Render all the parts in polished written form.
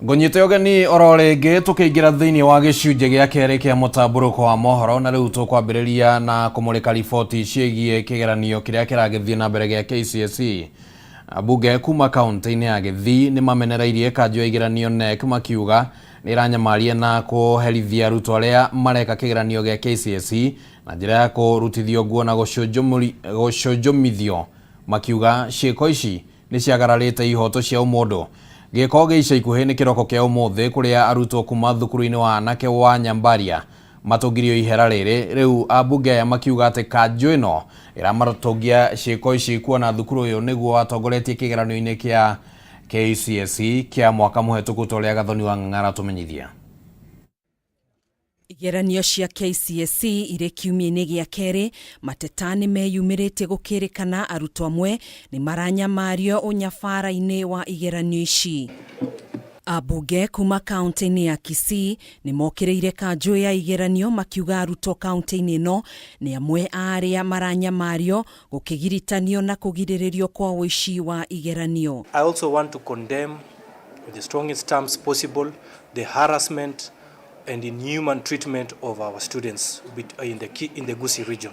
Ngonyite ogeni ororenge tukiingira thiini wa gicunje gia keri kia Mutamburuko wa Mohoro na riu tukwambiriria na kumulika riboti ciegie kigeranio kiria kiragithie na mbere gia KCSE. Bunge kuma kaunti-ini ya Githii ni mamenereirie kanjo ya igeranio NEC makiuga ni iranyamaria na kuherithia arutwo aria mareka kigeranio gia KCSE na njira ya kurutithio nguo na gucunjumithio, makiuga ciiko ici ni ciagararite ihoto cia umundu. Giko giica ikuhi ni kiroko kia umuthi kuria arutwo kuma thukuru-ini wa anake wa Nyambaria matungirio ihera riri. Riu abunge aya makiuga ati kanjo ino iramaratungia ciiko ici kuona thukuru uyu niguo atongoretie kigeranio-ini kia KCSE kia mwaka muhetuku toria Gathoni wa Ng'ang'ara tumenyithia. Igeranio cia KCSE ire kiumia-ini gia keri mateta ni meyumiritie gukirikana arutwo amwe ni maranyamario unyabara-ini wa igeranio ici. Abunge kuma kaunti-ini ya Kisii ni mokireire kanjo ya igeranio makiuga arutwo kaunti-ini ino ni amwe aria maranyamario gukigiritanio na kugiriririo kwa wici wa igeranio. I also want to condemn with the strongest terms possible the harassment and inhuman treatment of our students in the Gusii region.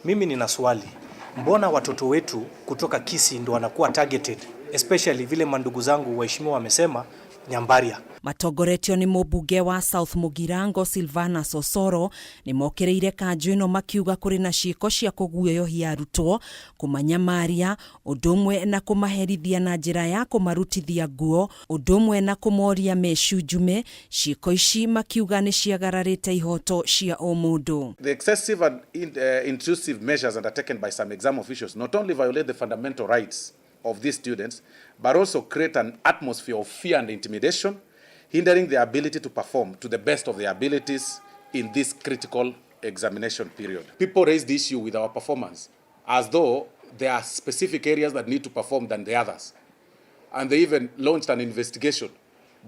Mimi nina swali, mbona watoto wetu kutoka Kisii ndo wanakuwa targeted, especially vile mandugu zangu waheshimiwa wamesema Nyambaria? Matongoretio ni mubunge wa South Mugirango Silvana Sosoro ni mokireire kanjo ino makiuga kuri na ciiko cia kuguoyohia arutwo, kumanyamaria, udumwe na kumaherithia na njira ya kumarutithia nguo, udumwe na kumoria mecunjume. Ciiko ici makiuga ni ciagararite ihoto cia umundu. The excessive and intrusive measures undertaken by some exam officials not only violate the fundamental rights of these students, but also create an atmosphere of fear and intimidation, hindering their ability to perform to the best of their abilities in this critical examination period. People raise the issue with our performance as though there are specific areas that need to perform than the others. And they even launched an investigation,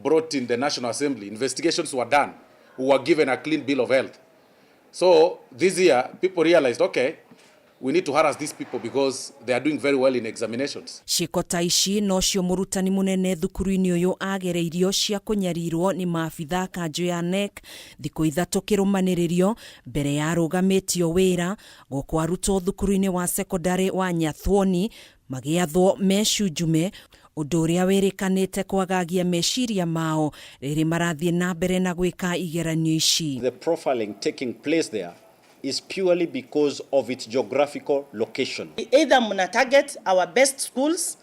brought in the National Assembly. Investigations were done, who were given a clean bill of health. So this year, people realized, okay, we need to harass these people because they are doing very well in examinations. Ciiko ta ici no cio murutani munene thukuru-ini uyu agereirio cia kunyarirwo ni maabitha kanjo ya NEC thiku ithatu kirumanirio mbere ya rugamitio wira guku arutwo thukuru-ini wa secondary wa Nyathwoni magiathwo mecunjume, undu uria wirikanite kwagagia meciria mao riri marathie na mbere na gwika igeranio ici. The profiling taking place there is purely because of its geographical location. Either muna target our best schools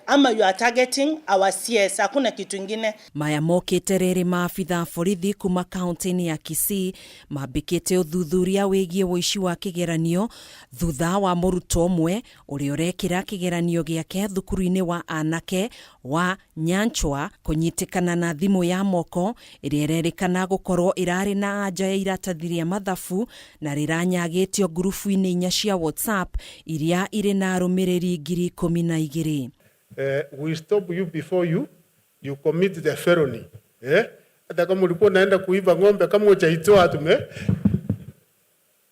ama you are targeting our CS, hakuna kitu ingine. Maya mokite riri maabitha borithi kuma kaunti-ini ya Kisii mambikite uthuthuria wigie wici wa kigeranio thutha wa murutwo umwe uria urekira kigeranio giake thukuru-ini wa anake wa Nyanchwa kunyitikana na thimu ya moko iria irerikana gukorwo irari na anja ya iratathi ria mathabu na riranyagitio ngurubu-ini inya cia WhatsApp iria iri na arumiriri 12,000. We stop you before you commit the felony. Hata kama ulikuwa unaenda kuiba ng'ombe, kama hujaitoa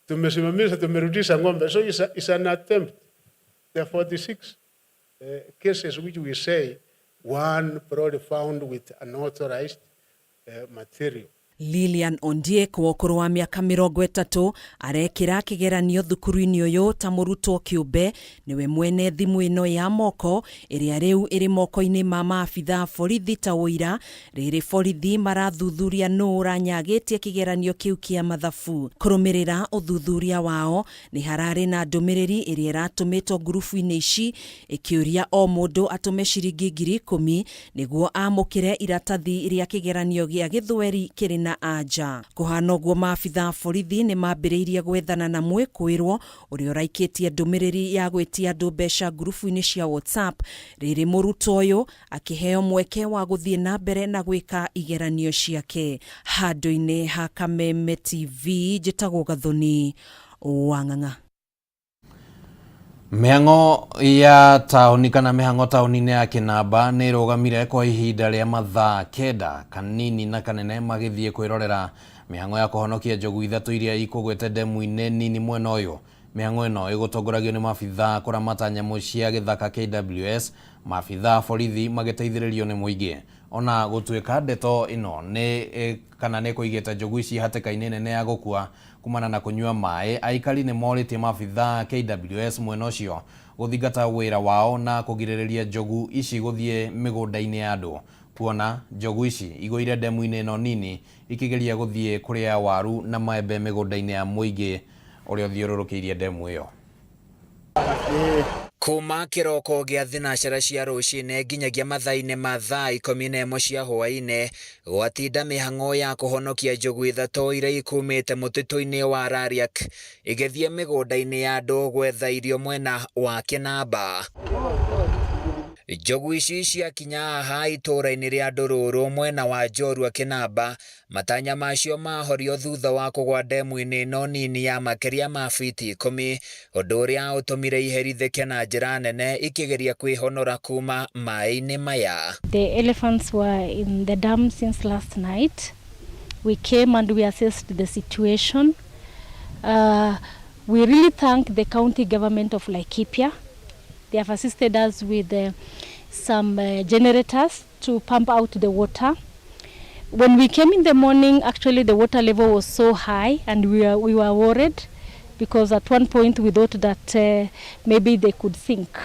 tumesimamisha, tumerudisha ng'ombe. So it's an attempt. There are 46 cases which we say one probably found with unauthorized material. Lilian Ondiek wa ukuru wa miaka 30 arekira kigeranio thukuru-ini uyu ta murutwo kiumbe niwe mwene thimu ino ya moko iria riu iri moko-ini ma maabitha borithi ta wira riri borithi marathuthuria no uranyagitie kigeranio kiu kia mathabu. Kurumirira uthuthuria wao ni harari na ndumiriri iria iratumitwo ngurubu-ini ici ikiuria o mundu atume ciringi 10,000 niguo amukire iratathi ria kigeranio gia githweri kiri na aja. Kuhana guo maabitha borithi ni mambiriirie gwethana na mwikwirwo uria uraikitie ndumiriri ya gwitia andu mbeca ngurubu-ini cia WhatsApp riri murutwo uyu akiheo mweke wa guthie na mbere na gwika igeranio ciake. Handu-ini ha Kameme TV njitagwo Gathoni wa Ng'ang'a. Mihango ya tauni kana mihango tauni-ini ya Kinamba ni rugamire kwa ihinda ria mathaa 9 kanini na kanene magithie kwirorera mihango ya kuhonokia njogu ithatu iria ikugwete ndemu-ini nini mwena uyu Mĩhang'o ĩno ĩgũtongoragio nĩ maabitha kũramata nyamũ cia gĩthaka KWS, maabitha borithi magĩteithĩrĩrio nĩ mũingĩ. Ona gũtuĩka ndeto ĩno nĩ kũigĩte njogu ici hatĩka-inĩ nene ya gũkua kumana na kũnyua maĩ, aikari nĩ morĩtie maabitha KWS mwena ũcio gũthingata wĩra wao na kũgirĩrĩria njogu ici gũthiĩ mĩgũnda-inĩ ya andũ, kuona njogu ici igũire ndemu-inĩ ĩno nini ikĩgeria gũthiĩ kũrĩa waru na maembe mĩgũnda-inĩ ya mũingĩ ũrĩa ũthiũrũrũkĩirie ndemu ĩyo. Kuma kĩroko gĩa thinacara cia rũcinĩ nginyagia mathaa-inĩ ma thaa 11 cia hwaĩ-inĩ gwatinda mĩhang'o ya kũhonokia njogu ithatũ iria ikumĩte mũtitũ-inĩ wa Rariak igĩthiĩ mĩgũnda-inĩ ya andũ gwetha irio mwena wa Kinamba. Njogu ici ciakinya haha itũra-inĩ rĩa Ndũrũrũ mwena wa Njorua Kinamba, matanya macio mahorio thutha wa kũgwa ndemu-inĩ ĩno nini ya makĩria ma biti 10, ũndũ ũrĩa ũtũmire iherithĩke na njĩra nene ikĩgeria kwĩhonora kuma maĩ-inĩ maya. The elephants were in the dam since last night. We came and we assessed the situation. We really thank the county government of Laikipia. They have assisted us with some generators to pump out the water. When we came in the morning, actually the water level was so high and we were worried because at one point we thought that maybe they could sink.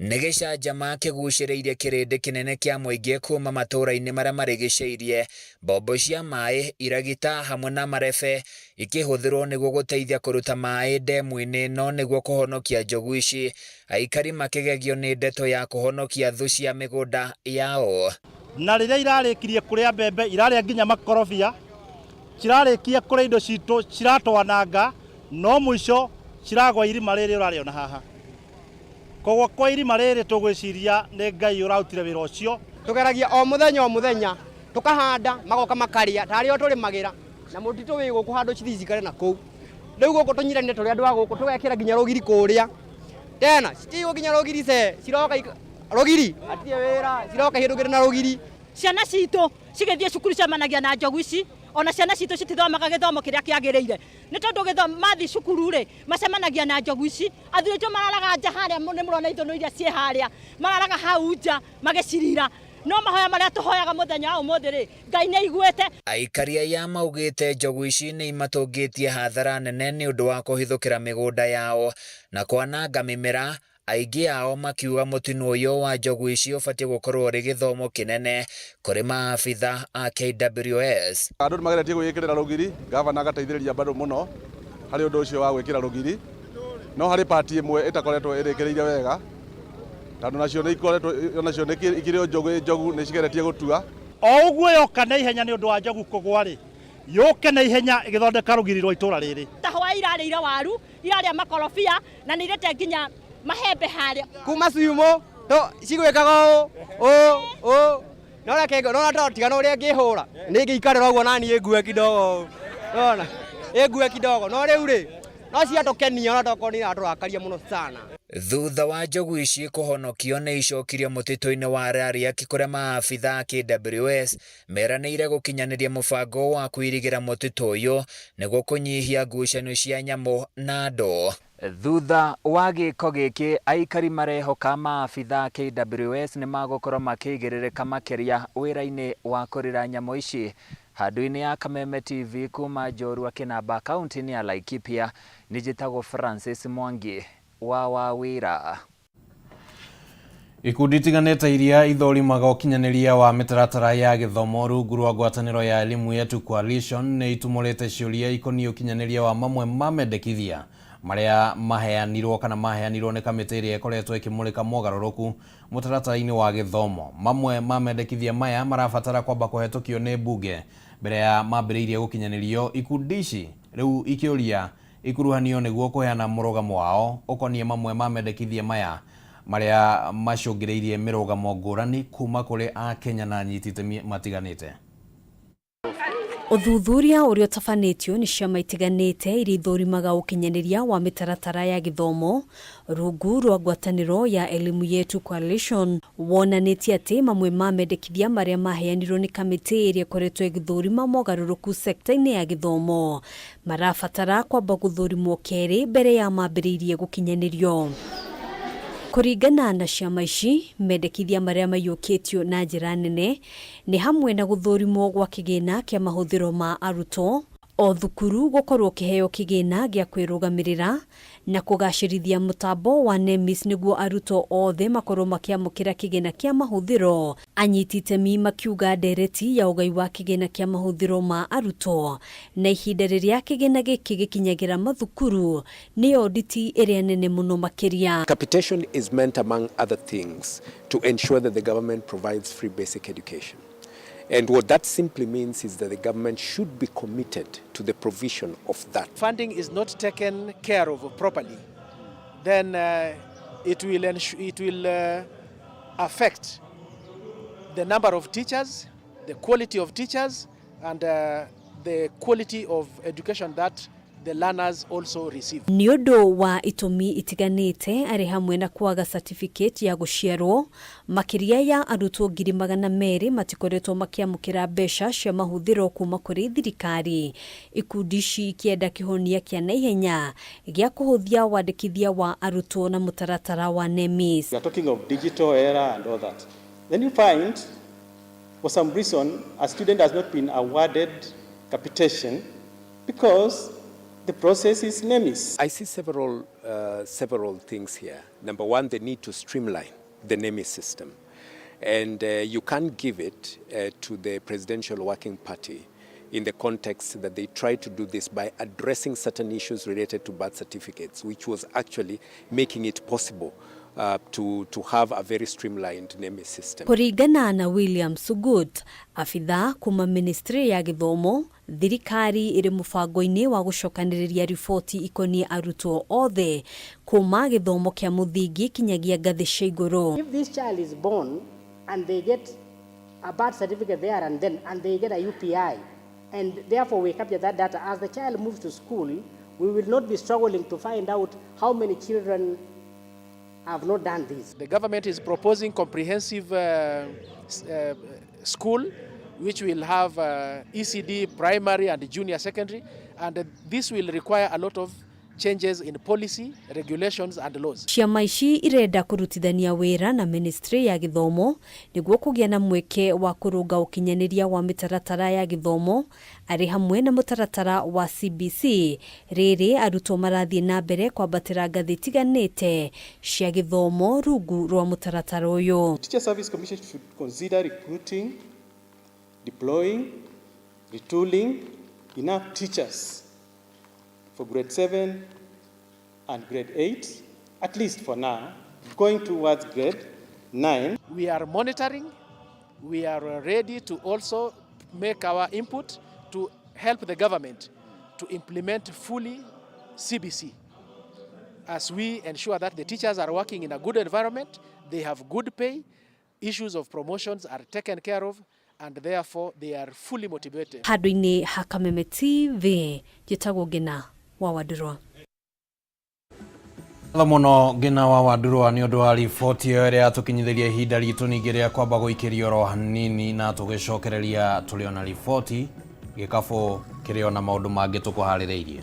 Nĩgĩcanjama kĩgucĩrĩirie kĩrĩndĩ kĩnene kĩa mũingĩ kuma matũra-inĩ marĩa marigicĩirie, mbombo cia maĩ, iragita hamwe na marebe ikĩhũthĩrwo nĩguo gũteithia kũruta maĩ ndemu-inĩ ĩno nĩguo kũhonokia njogu ici, aikari makĩgegio nĩ ndeto ya kũhonokia thũ cia mĩgũnda yao. Na rĩrĩa irarĩkirie kũrĩa mbembe, irarĩa nginya makorobia, cirarĩkia kũrĩa indo citũ ciratwananga, no mũico ciragwa irima rĩrĩ ũrarĩona haha. Koguo kwa irima rĩrĩ tũgwĩciria nĩ Ngai ũrarutire wĩra ũcio. Tũgeragia o mũthenya tukahanda magoka makarĩa tarĩ o tũrĩmagĩra na mũtitũ wĩ gũkũ handũ cithicikare na kũu. Rĩu gũkũ tũnyitanĩte tũrĩ andũ a gũkũ tũgekĩra nginya rũgiri kũrĩa. Tena citigwo nginya rũgiri ciroka rũgiri atie wĩra ciroka hĩndũkĩre na rũgiri. Ciana citũ cigĩthiĩ cukuru cemanagia na njogu ici, ona ciana citũ citithomaga gĩthomo kĩrĩa kĩagĩrĩire. Nĩ tondũ gĩthomo mathi cukuru rĩ macemanagia na njogu ici, athuri acio mararaga nja harĩa nĩ mũrona ithũnũ iria ciĩ harĩa, mararaga hau nja magĩcirira. No mahoya marĩa tũhoyaga mũthenya wa ũmũthĩ rĩ Ngai nĩ aiguĩte. Aikari aya maugĩte njogu ici nĩ imatũngĩtie hathara nene nĩ ũndũ wa kũhithũkĩra mĩgũnda yao na kwananga mĩmera. Aingĩ ao makiuga mũtino ũyũ wa njogu ici ũbatiĩ gũkorwo ũrĩ gĩthomo kĩnene kũrĩ maabitha a KWS. Andũ nĩ mageretie gwĩkĩrĩra rũgiri, gavana agateithĩrĩria bado mũno harĩ ũndũ ũcio wa gwĩkĩra rũgiri, no harĩ pati ĩmwe ĩtakoretwo ĩrĩkĩrĩire wega, tondũ nacio nĩ ikoretwo onacio nĩ ikĩrĩ njogu nĩ cigeretie gũtua. O ũguo yoka na ihenya nĩ ũndũ wa njogu kũgwa rĩ, yũke na ihenya ĩgĩthondeka rũgiri rwa itũra rĩrĩ. Tahwa irarĩire waru, irarĩa makorobia na nĩ irete nginya mahembe harĩa. Kuma ciumo cigwĩkaga ũũ no reke no tigana ũrĩa ngĩhũra nĩ ngĩikarĩra ũguo nani ĩngue kidogo, nona ĩngue kidogo, no rĩu rĩ no ciatũkenia ona tokorwo nĩ iratũrakaria mũno sana. Thutha wa njogu ici kũhonokio nĩ icokirio mũtitũ-inĩ wa Rariak kũrĩa maabitha a KWS meranĩire gũkinyanĩria mũbango wa kwirigĩra mũtitũ ũyũ nĩguo kũnyihia ngucanio cia nyamũ na andũ. Thutha wa gĩko gĩkĩ, aikari marehoka maabitha KWS nĩ magũkorwo makĩigĩrĩrĩka makĩria wĩra-inĩ wa kũrera nyamũ ici. Handũ-inĩ ya Kameme TV kuma Njorua Kinamba, kaunti-inĩ ya Laikipia, nĩ njĩtagwo Francis Mwangi wa wĩra. Ikundi itiganĩte iria ithũrimaga ũkinyanĩria wa mĩtaratara ya gĩthomo rungu rwa ngwatanĩro ya Elimu Yetu Coalition nĩ itumũrĩte ciũria ikoniĩ ũkinyanĩria wa mamwe ma mendekithia marĩa maheanirwo nĩ kamĩtĩ ĩrĩa ĩkoretwo ĩkĩmũrĩka mogarũrũku mũtaratara-inĩ wa gĩthomo. Mamwe ma mendekithia maya marabatara kwamba kũhetũkio nĩ mbunge mbere ya mambĩrĩirie gũkinyanĩrio. Ikundi ici rĩu ikĩũria ikuruhanio nĩguo kũheana mũrũgamo wao ũkoniĩ mamwe ma mendekithia maya marĩa macũngĩrĩirie mĩrũgamo ngũrani kuma kũrĩ a Kenya na anyiti itemi matiganĩte. Uthuthuria uria tafanitio ni ciama itiganite iri ithurimaga ukinyaniria wa mitaratara ya githomo rungu rwa ngwataniro ya Elimu Yetu Coalition wonanitie ati mamwe ma mendekithia maria maheanirwo ni kamiti iria koretwo igithurima mogaruruku sekta-ini ya githomo marabatara kwamba guthurimwo keri mbere ya mambiririe gukinyanirio. Kuringana na ciama ici, mendekithia maria mayukitio na njira nene ni hamwe na guthurimwo gwa kigina kia mahuthiro ma arutwo, o thukuru gukorwo kiheo kigina gia kwirugamirira na kugacirithia mutambo wa NEMIS niguo arutwo othe makorwo makiamukira kigina kia mahuthiro. Anyitite mi makiuga ndereti ya ugai wa kigina kia mahuthiro ma arutwo na ihinda riria kigina giki gikinyagira mathukuru ni auditi iria nene muno makiria. Capitation is meant, among other things, to ensure that the government provides free basic education. And what that simply means is that the government should be committed to the provision of that. Funding is not taken care of properly, then it will affect the number of teachers, the quality of teachers, and the quality of education that the learners also receive. Niondo wa itumi itiganite ari hamwe na kuaga certificate ya guciarwo makiria ya arutwo 200,000 matikoretwo makiamukira mbeca cia mahuthiro kuma kuri thirikari. Ikundi ici kienda kihonia kia naihenya gia kuhuthia wandikithia wa arutwo na mutaratara wa NEMIS. We are talking of digital era and all that. Then you find for some reason a student has not been awarded capitation because the process is NEMIS. I see several things here. Number one, the need to streamline the NEMIS system. And you can't give it to the Presidential Working Party in the context that they tried to do this by addressing certain issues related to birth certificates, which was actually making it possible to have a very streamlined NEMIS system. Kuringana na William Sugut, afitha kuma Ministry ya Githomo, thirikari iri mubango-ini wa gucokaniriria riboti ikoni arutwo othe kuma githomo kia muthingi kinyagia ngathi cia iguru. If this child is born and they get a birth certificate there and then and they get a UPI and therefore we capture that data as the child moves to school, we will not be struggling to find out how many children have not done this. The government is proposing comprehensive school which will have ECD, primary and junior secondary, and this will require a lot of changes in policy, regulations and laws. Ciama ici irenda kurutithania wira na Ministry ya Githomo niguo kugia na mweke wa kurunga ukinyaniria wa mitaratara ya githomo ari hamwe na mutaratara wa CBC. Riri arutwo marathie na mbere kwambatira ngathi tiganite cia githomo rungu rwa mutaratara uyu. Teacher Service Commission should consider recruiting, deploying, retooling enough teachers for grade 7 and grade 8, at least for now, going towards grade 9. We are monitoring, we are ready to also make our input to help the government to implement fully CBC as we ensure that the teachers are working in a good environment, they have good pay, issues of promotions are taken care of, and therefore they are fully motivated. Handũ-inĩ ha Kameme TV, njĩtagwo Ngina wa Wadurwa. Muno Ngina wa Wadurwa ni ũndũ wa riboti ĩyo ĩrĩa tũkinyithĩria ihinda ritũ ningĩ rĩa kwamba gũikĩrio oro hanini na tũgĩcokereria tũrĩ ona riboti gĩkabũ kĩrĩ ona maũndũ mangĩ tũkũharĩrĩirie.